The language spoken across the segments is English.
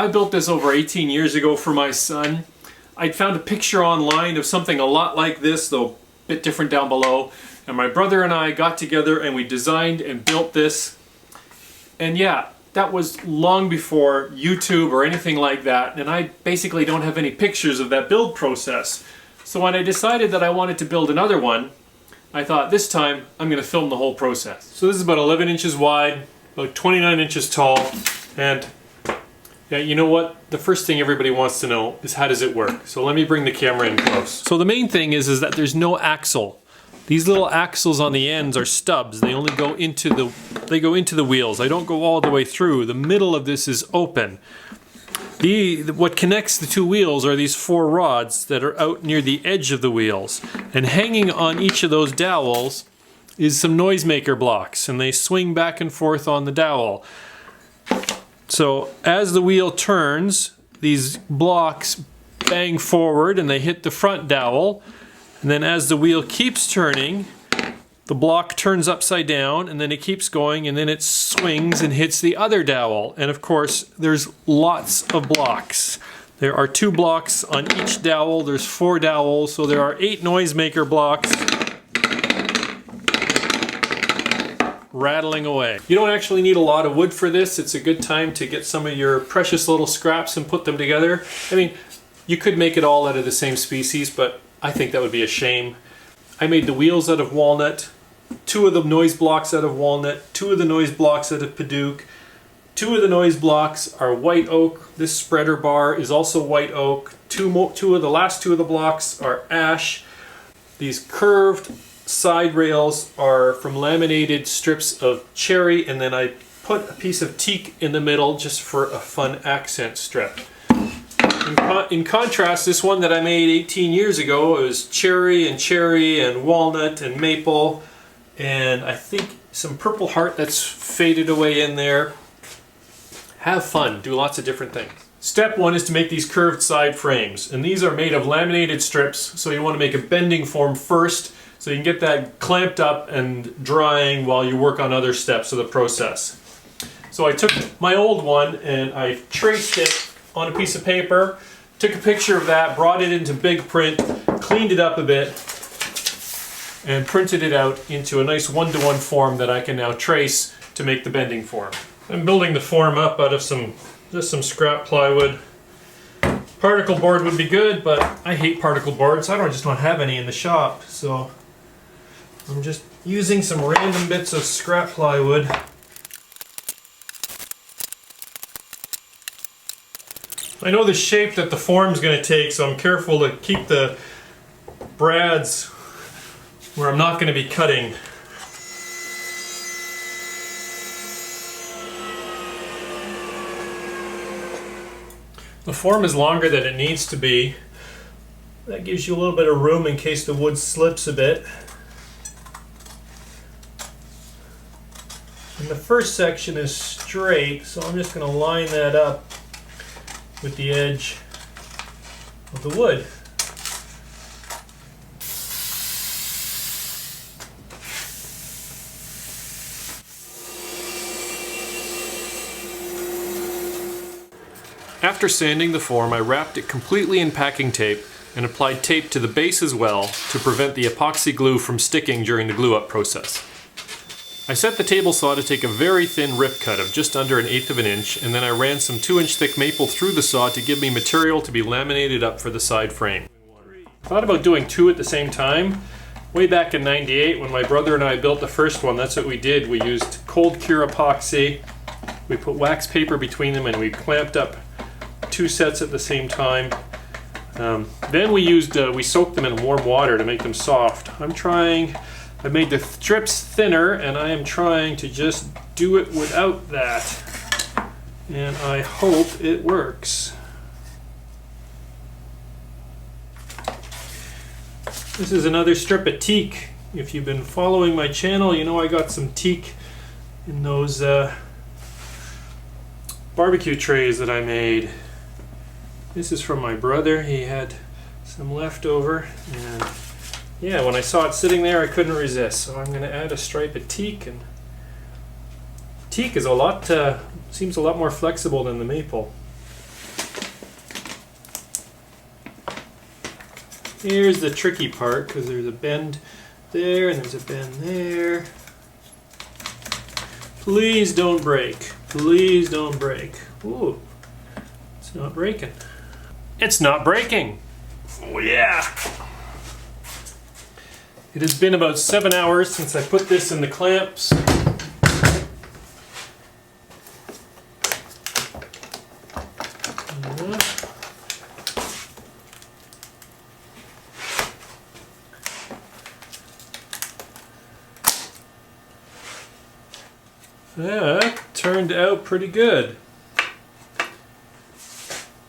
I built this over 18 years ago for my son. I found a picture online of something a lot like this, though a bit different down below. And my brother and I got together and we designed and built this. And yeah, that was long before YouTube or anything like that. And I basically don't have any pictures of that build process. So when I decided that I wanted to build another one, I thought this time I'm going to film the whole process. So this is about 11 inches wide, about 29 inches tall, and yeah, you know what? The first thing everybody wants to know is how does it work? So let me bring the camera in close. So the main thing is that there's no axle. These little axles on the ends are stubs. They only go into the wheels. They don't go all the way through. The middle of this is open. What connects the two wheels are these 4 rods that are out near the edge of the wheels. And hanging on each of those dowels is some Noisemaker blocks, and they swing back and forth on the dowel. So as the wheel turns, these blocks bang forward and they hit the front dowel. And then as the wheel keeps turning, the block turns upside down, and then it keeps going, and then it swings and hits the other dowel. And of course, there's lots of blocks. There are 2 blocks on each dowel. There's 4 dowels, so there are 8 Noisemaker blocks rattling away. You don't actually need a lot of wood for this. It's a good time to get some of your precious little scraps and put them together. I mean, you could make it all out of the same species, but I think that would be a shame. I made the wheels out of walnut, 2 of the noise blocks out of walnut, 2 of the noise blocks out of padauk, 2 of the noise blocks are white oak. This spreader bar is also white oak. The last 2 of the blocks are ash. These curved side rails are from laminated strips of cherry, and then I put a piece of teak in the middle just for a fun accent strip. In contrast, this one that I made 18 years ago, it was cherry and walnut and maple, and I think some purple heart that's faded away in there. Have fun, do lots of different things. Step 1 is to make these curved side frames, and these are made of laminated strips, so you want to make a bending form first so you can get that clamped up and drying while you work on other steps of the process. So I took my old one and I traced it on a piece of paper, took a picture of that, brought it into big print, cleaned it up a bit, and printed it out into a nice 1-to-1 form that I can now trace to make the bending form. I'm building the form up out of just some scrap plywood. Particle board would be good, but I hate particle boards. I just don't have any in the shop, so I'm just using some random bits of scrap plywood. I know the shape that the form's going to take, so I'm careful to keep the brads where I'm not going to be cutting. The form is longer than it needs to be. That gives you a little bit of room in case the wood slips a bit. And the first section is straight, so I'm just going to line that up with the edge of the wood. After sanding the form, I wrapped it completely in packing tape and applied tape to the base as well to prevent the epoxy glue from sticking during the glue-up process. I set the table saw to take a very thin rip cut of just under 1/8 of an inch, and then I ran some 2-inch thick maple through the saw to give me material to be laminated up for the side frame. I thought about doing 2 at the same time. Way back in '98 when my brother and I built the first one, that's what we did. We used cold cure epoxy, we put wax paper between them, and we clamped up 2 sets at the same time. Then we soaked them in warm water to make them soft. I made the strips thinner, and I am trying to just do it without that. And I hope it works. This is another strip of teak. If you've been following my channel, you know I got some teak in those barbecue trays that I made. This is from my brother. He had some leftover, and yeah, when I saw it sitting there, I couldn't resist. So I'm going to add a stripe of teak, and teak is seems a lot more flexible than the maple. Here's the tricky part, because there's a bend there and there's a bend there. Please don't break. Please don't break. Ooh, it's not breaking. It's not breaking. Oh yeah. It has been about 7 hours since I put this in the clamps. That turned out pretty good.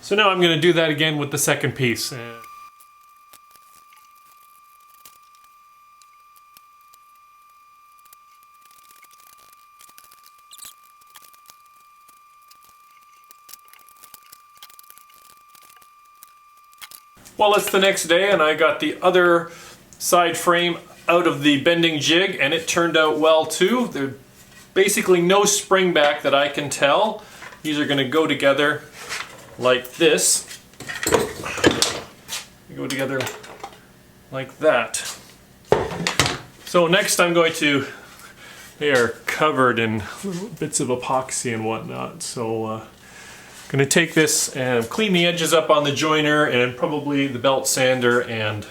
So now I'm going to do that again with the second piece. Well, it's the next day and I got the other side frame out of the bending jig and it turned out well too. There's basically no spring back that I can tell. These are going to go together like this. They go together like that. So next I'm going to, they are covered in little bits of epoxy and whatnot, so I'm going to take this and clean the edges up on the joiner and probably the belt sander, and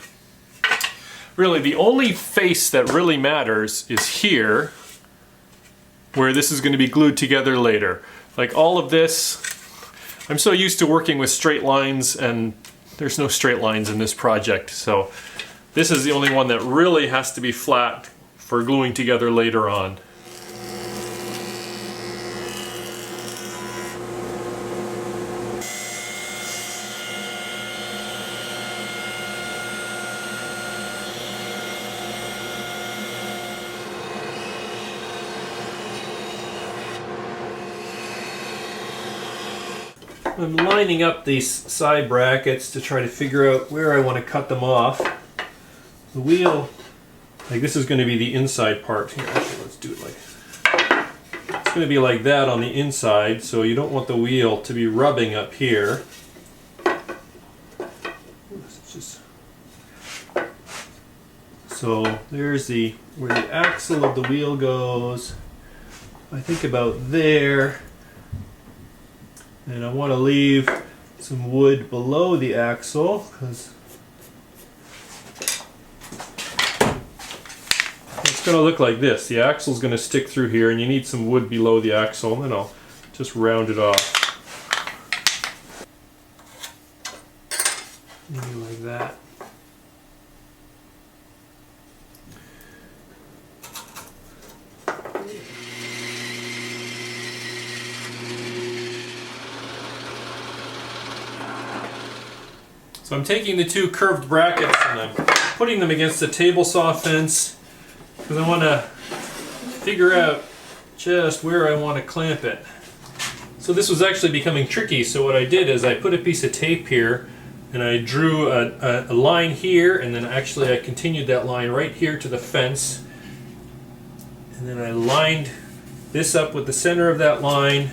really the only face that really matters is here, where this is going to be glued together later. Like all of this, I'm so used to working with straight lines and there's no straight lines in this project, so this is the only one that really has to be flat for gluing together later on. I'm lining up these side brackets to try to figure out where I want to cut them off. The wheel, like this is going to be the inside part here. Actually, let's do it like, it's going to be like that on the inside, so you don't want the wheel to be rubbing up here. So there's where the axle of the wheel goes. I think about there. And I want to leave some wood below the axle because it's going to look like this. The axle is going to stick through here and you need some wood below the axle, and then I'll just round it off. Maybe like that. So I'm taking the two curved brackets and I'm putting them against the table saw fence because I want to figure out just where I want to clamp it. So this was actually becoming tricky, so what I did is I put a piece of tape here and I drew a line here, and then actually I continued that line right here to the fence, and then I lined this up with the center of that line.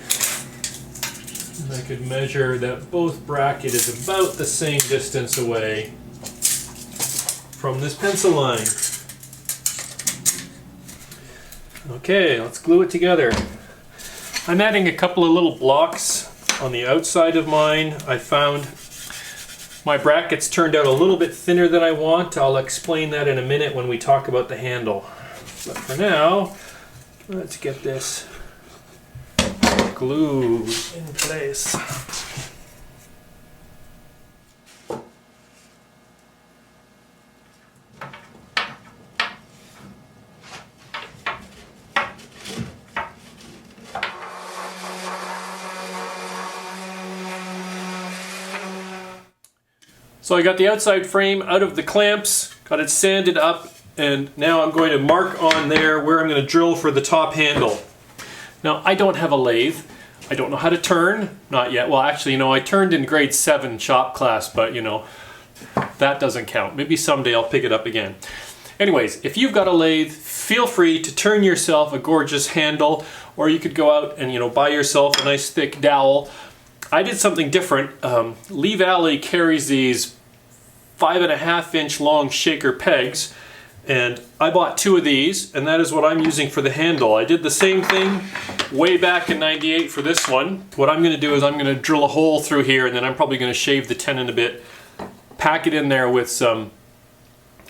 And I could measure that both bracket is about the same distance away from this pencil line. Okay, let's glue it together. I'm adding a couple of little blocks on the outside of mine. I found my brackets turned out a little bit thinner than I want. I'll explain that in a minute when we talk about the handle. But for now, let's get this glue in place. So I got the outside frame out of the clamps, got it sanded up, and now I'm going to mark on there where I'm going to drill for the top handle. Now, I don't have a lathe. I don't know how to turn. Not yet. Well, actually, you know, I turned in grade 7 shop class, but, you know, that doesn't count. Maybe someday I'll pick it up again. Anyways, if you've got a lathe, feel free to turn yourself a gorgeous handle, or you could go out and, you know, buy yourself a nice thick dowel. I did something different. Lee Valley carries these 5.5-inch long shaker pegs, and I bought 2 of these, and that is what I'm using for the handle. I did the same thing way back in '98 for this one. What I'm going to do is I'm going to drill a hole through here, and then I'm probably going to shave the tenon a bit, pack it in there with some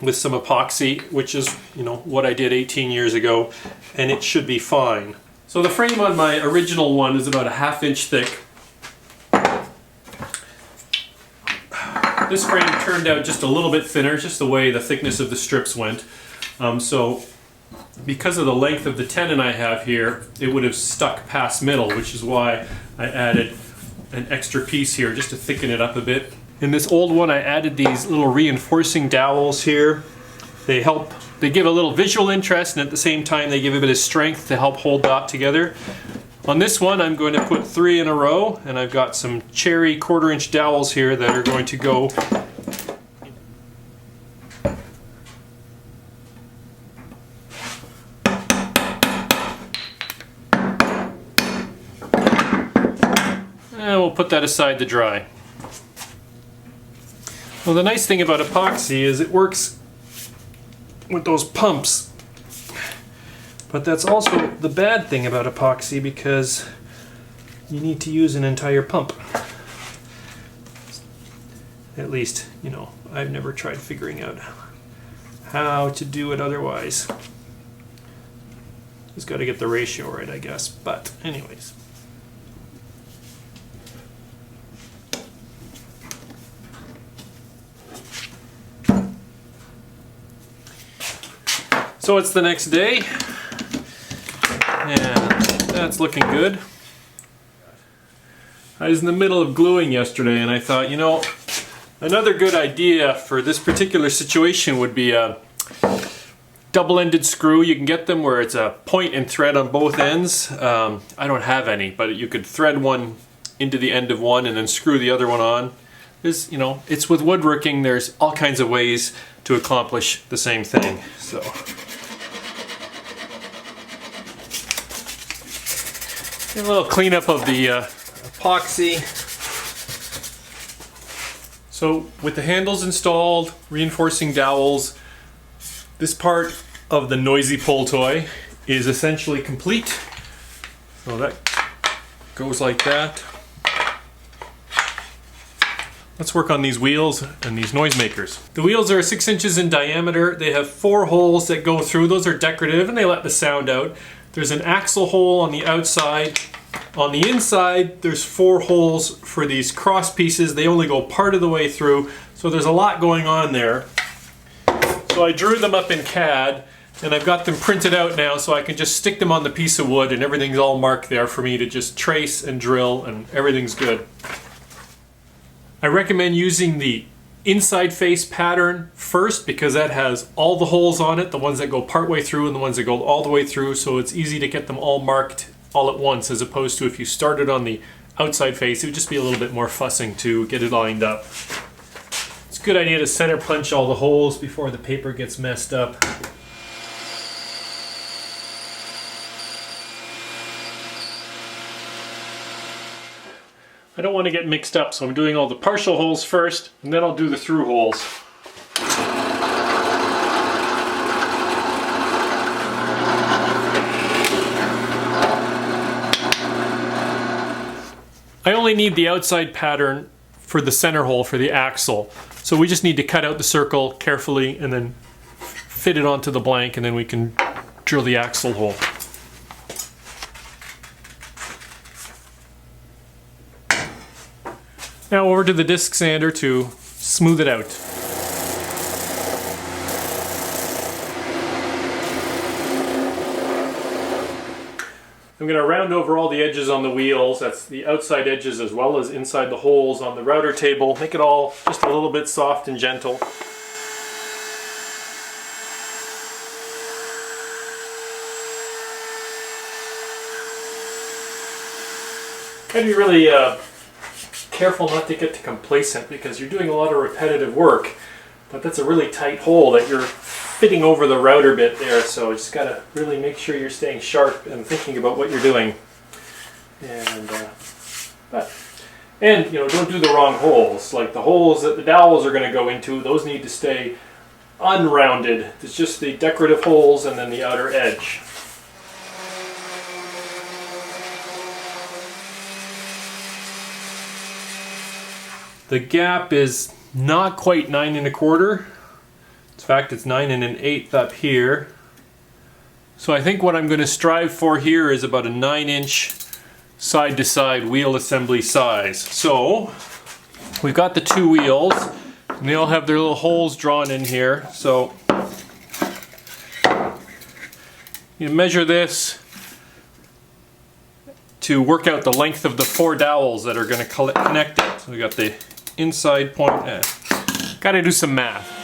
epoxy, which is, you know, what I did 18 years ago, and it should be fine. So the frame on my original one is about a 1/2 inch thick. This frame turned out just a little bit thinner, just the way the thickness of the strips went. So because of the length of the tenon I have here, it would have stuck past middle, which is why I added an extra piece here just to thicken it up a bit. In this old one, I added these little reinforcing dowels here. They give a little visual interest, and at the same time they give a bit of strength to help hold that together. On this one, I'm going to put 3 in a row, and I've got some cherry 1/4 inch dowels here that are going to go and we'll put that aside to dry. Well, the nice thing about epoxy is it works with those pumps. But that's also the bad thing about epoxy, because you need to use an entire pump. At least, you know, I've never tried figuring out how to do it otherwise. Just got to get the ratio right, I guess. But anyways. So it's the next day. Yeah, that's looking good. I was in the middle of gluing yesterday, and I thought, you know, another good idea for this particular situation would be a double-ended screw. You can get them where it's a point and thread on both ends. I don't have any, but you could thread one into the end of one and then screw the other one on. You know, it's with woodworking, there's all kinds of ways to accomplish the same thing. So. A little cleanup of the epoxy. So with the handles installed, reinforcing dowels, this part of the noisy pull toy is essentially complete. So that goes like that. Let's work on these wheels and these noisemakers. The wheels are 6 inches in diameter. They have 4 holes that go through. Those are decorative and they let the sound out. There's an axle hole on the outside. On the inside, there's 4 holes for these cross pieces. They only go part of the way through, so there's a lot going on there. So I drew them up in CAD, and I've got them printed out now, so I can just stick them on the piece of wood, and everything's all marked there for me to just trace and drill, and everything's good. I recommend using the inside face pattern first, because that has all the holes on it, the ones that go part way through and the ones that go all the way through, so it's easy to get them all marked all at once, as opposed to if you started on the outside face, it would just be a little bit more fussing to get it lined up. It's a good idea to center punch all the holes before the paper gets messed up. I don't want to get mixed up, so I'm doing all the partial holes first, and then I'll do the through holes. I only need the outside pattern for the center hole for the axle. So we just need to cut out the circle carefully and then fit it onto the blank, and then we can drill the axle hole. Now over to the disc sander to smooth it out. I'm going to round over all the edges on the wheels. That's the outside edges as well as inside the holes on the router table. Make it all just a little bit soft and gentle. Gotta be really careful not to get too complacent, because you're doing a lot of repetitive work, but that's a really tight hole that you're fitting over the router bit there, so you just gotta really make sure you're staying sharp and thinking about what you're doing. And but And, you know, don't do the wrong holes. Like the holes that the dowels are going to go into, those need to stay unrounded. It's just the decorative holes and then the outer edge. The gap is not quite 9 1/4. In fact, it's 9 1/8 up here. So I think what I'm going to strive for here is about a 9-inch side-to-side wheel assembly size. So we've got the 2 wheels, and they all have their little holes drawn in here. So you measure this to work out the length of the 4 dowels that are going to connect it. So we got the inside point. Got to do some math.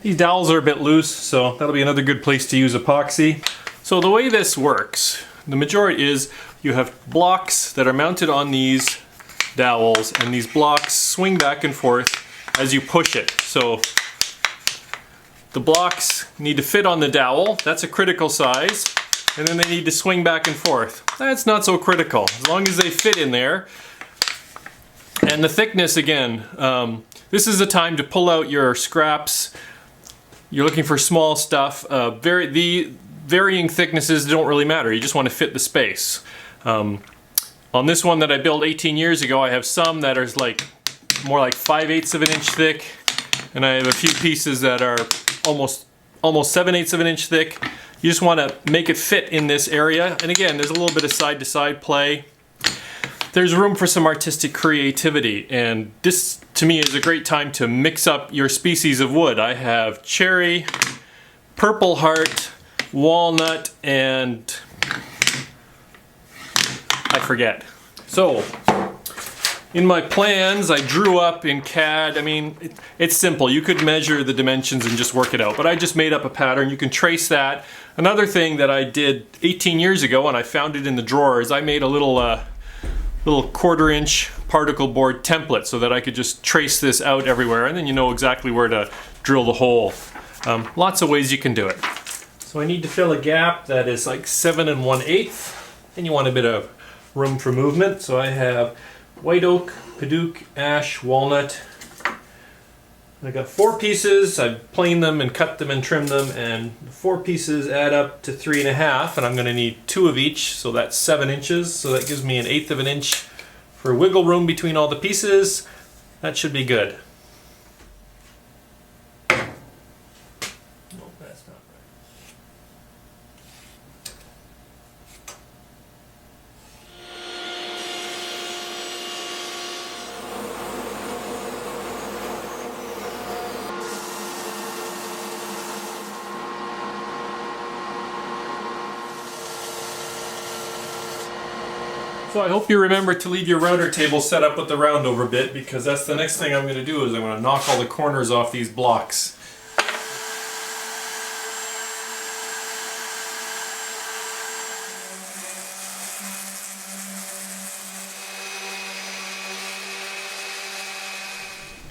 These dowels are a bit loose, so that'll be another good place to use epoxy. So the way this works, the majority is you have blocks that are mounted on these dowels, and these blocks swing back and forth as you push it. So the blocks need to fit on the dowel, that's a critical size, and then they need to swing back and forth. That's not so critical, as long as they fit in there. And the thickness, again, this is the time to pull out your scraps. You're looking for small stuff. The varying thicknesses don't really matter. You just want to fit the space. On this one that I built 18 years ago, I have some that are like more like 5/8 of an inch thick, and I have a few pieces that are almost 7/8 of an inch thick. You just want to make it fit in this area. And again, there's a little bit of side-to-side play. There's room for some artistic creativity, and this to me is a great time to mix up your species of wood. I have cherry, purple heart, walnut, and I forget. So in my plans I drew up in CAD. I mean, it's simple. You could measure the dimensions and just work it out, but I just made up a pattern. You can trace that. Another thing that I did 18 years ago, and I found it in the drawers, I made a little 1/4-inch particle board template so that I could just trace this out everywhere, and then you know exactly where to drill the hole. Lots of ways you can do it. So I need to fill a gap that is like 7 1/8, and you want a bit of room for movement. So I have white oak, padauk, ash, walnut. I got 4 pieces. I planed them and cut them and trimmed them, and 4 pieces add up to 3 1/2, and I'm going to need 2 of each, so that's 7 inches. So that gives me 1/8 of an inch for wiggle room between all the pieces. That should be good. No, that's not right. So I hope you remember to leave your router table set up with the round over bit, because that's the next thing I'm going to do, is I'm going to knock all the corners off these blocks.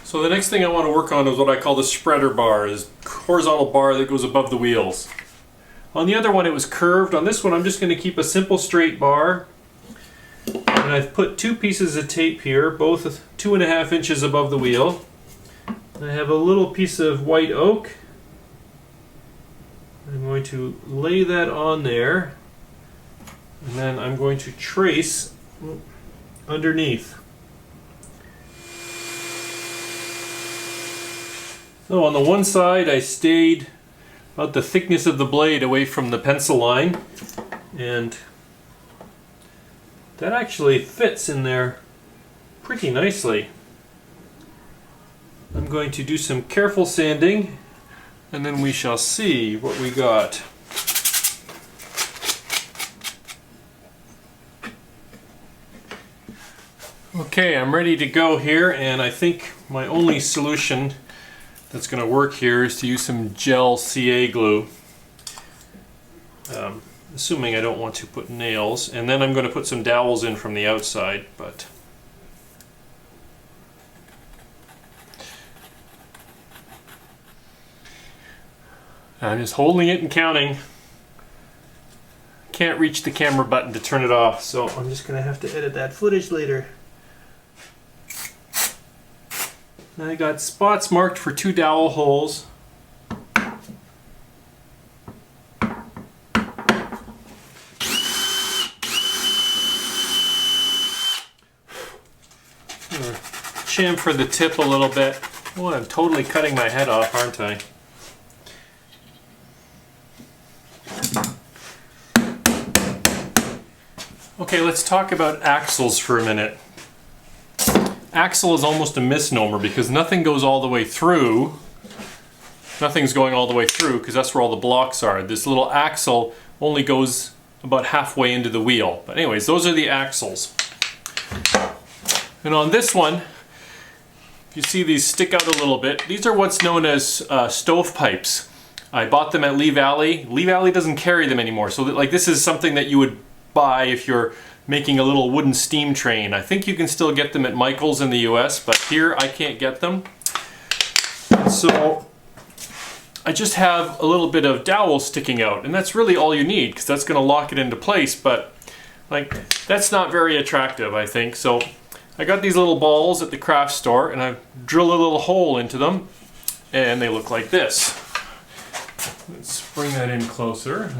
So the next thing I want to work on is what I call the spreader bar, is horizontal bar that goes above the wheels. On the other one it was curved. On this one I'm just going to keep a simple straight bar. And I've put 2 pieces of tape here, both 2 1/2 inches above the wheel. I have a little piece of white oak. I'm going to lay that on there, and then I'm going to trace underneath. So on the one side I stayed about the thickness of the blade away from the pencil line, and that actually fits in there pretty nicely. I'm going to do some careful sanding, and then we shall see what we got. Okay, I'm ready to go here, and I think my only solution that's going to work here is to use some gel CA glue. Assuming I don't want to put nails, and then I'm going to put some dowels in from the outside, but I'm just holding it and counting. Can't reach the camera button to turn it off, so I'm just gonna have to edit that footage later. Now I got spots marked for 2 dowel holes. Chamfer the tip a little bit. Oh, I'm totally cutting my head off, aren't I? Okay, let's talk about axles for a minute. Axle is almost a misnomer because nothing goes all the way through. Nothing's going all the way through because that's where all the blocks are. This little axle only goes about halfway into the wheel. But anyways, those are the axles. And on this one, you see these stick out a little bit. These are what's known as stovepipes. I bought them at Lee Valley. Lee Valley doesn't carry them anymore. So like this is something that you would buy if you're making a little wooden steam train. I think you can still get them at Michael's in the US, but here I can't get them. So I just have a little bit of dowel sticking out, and that's really all you need because that's going to lock it into place, but like that's not very attractive, I think. So I got these little balls at the craft store and I drill a little hole into them and they look like this. Let's bring that in closer.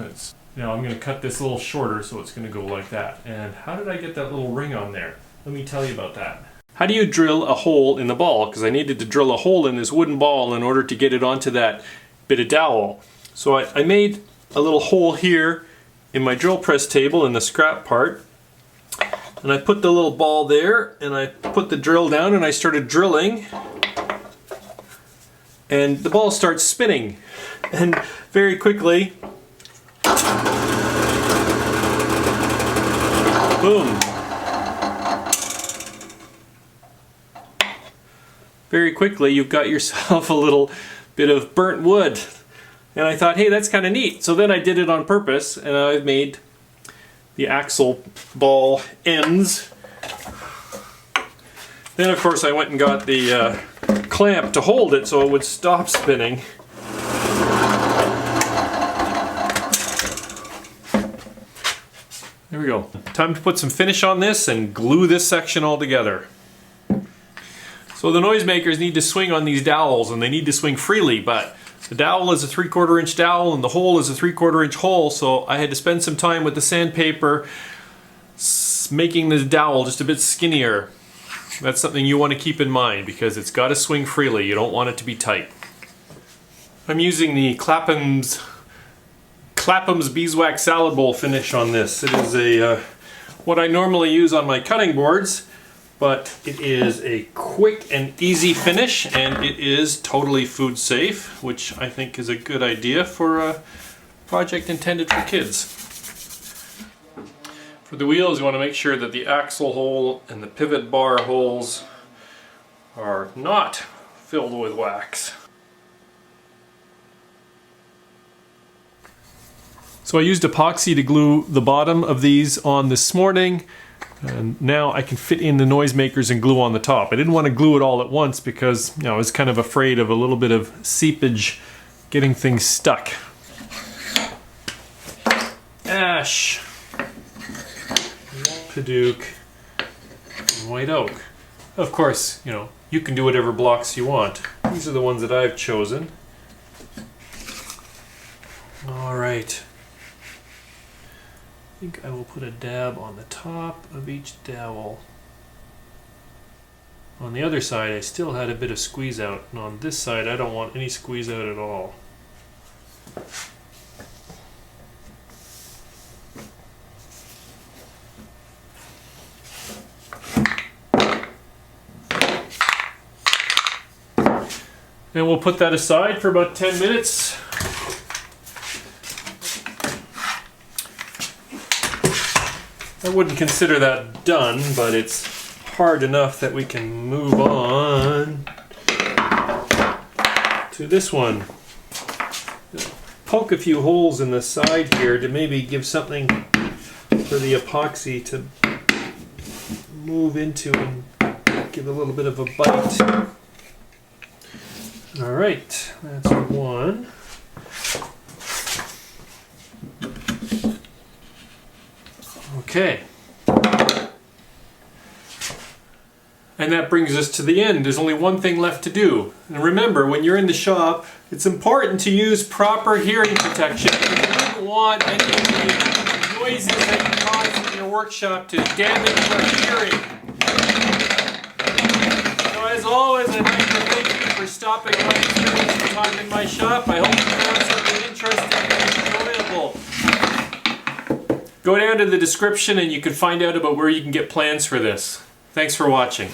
Now I'm going to cut this a little shorter so it's going to go like that. And how did I get that little ring on there? Let me tell you about that. How do you drill a hole in the ball? Because I needed to drill a hole in this wooden ball in order to get it onto that bit of dowel. So I made a little hole here in my drill press table in the scrap part. And I put the little ball there and I put the drill down and I started drilling. And the ball starts spinning. And very quickly, boom. Very quickly you've got yourself a little bit of burnt wood. And I thought, hey, that's kind of neat. So then I did it on purpose and I made the axle ball ends. Then of course I went and got the clamp to hold it so it would stop spinning. There we go. Time to put some finish on this and glue this section all together. So the noisemakers need to swing on these dowels and they need to swing freely, but the dowel is a 3/4 inch dowel and the hole is a 3/4 inch hole, so I had to spend some time with the sandpaper making the dowel just a bit skinnier. That's something you want to keep in mind because it's got to swing freely. You don't want it to be tight. I'm using the Clapham's beeswax salad bowl finish on this. It is a what I normally use on my cutting boards, but it is a quick and easy finish and it is totally food safe, which I think is a good idea for a project intended for kids. For the wheels, you want to make sure that the axle hole and the pivot bar holes are not filled with wax. So I used epoxy to glue the bottom of these on this morning, and now I can fit in the noisemakers and glue on the top. I didn't want to glue it all at once because I was kind of afraid of a little bit of seepage getting things stuck. Ash, Padauk, and white oak. Of course, you can do whatever blocks you want. These are the ones that I've chosen. All right. I think I will put a dab on the top of each dowel. On the other side I still had a bit of squeeze out, and on this side I don't want any squeeze out at all. And we'll put that aside for about 10 minutes. I wouldn't consider that done, but it's hard enough that we can move on to this one. Poke a few holes in the side here to maybe give something for the epoxy to move into and give a little bit of a bite. All right, that's one. Okay. And that brings us to the end. There's only one thing left to do. And remember, when you're in the shop, it's important to use proper hearing protection. You don't want any of the noises that you cause in your workshop to damage your hearing. So as always, I'd like to thank you for stopping by and spending some time in my shop. I hope you found something interesting and enjoyable. Go down to the description and you can find out about where you can get plans for this. Thanks for watching.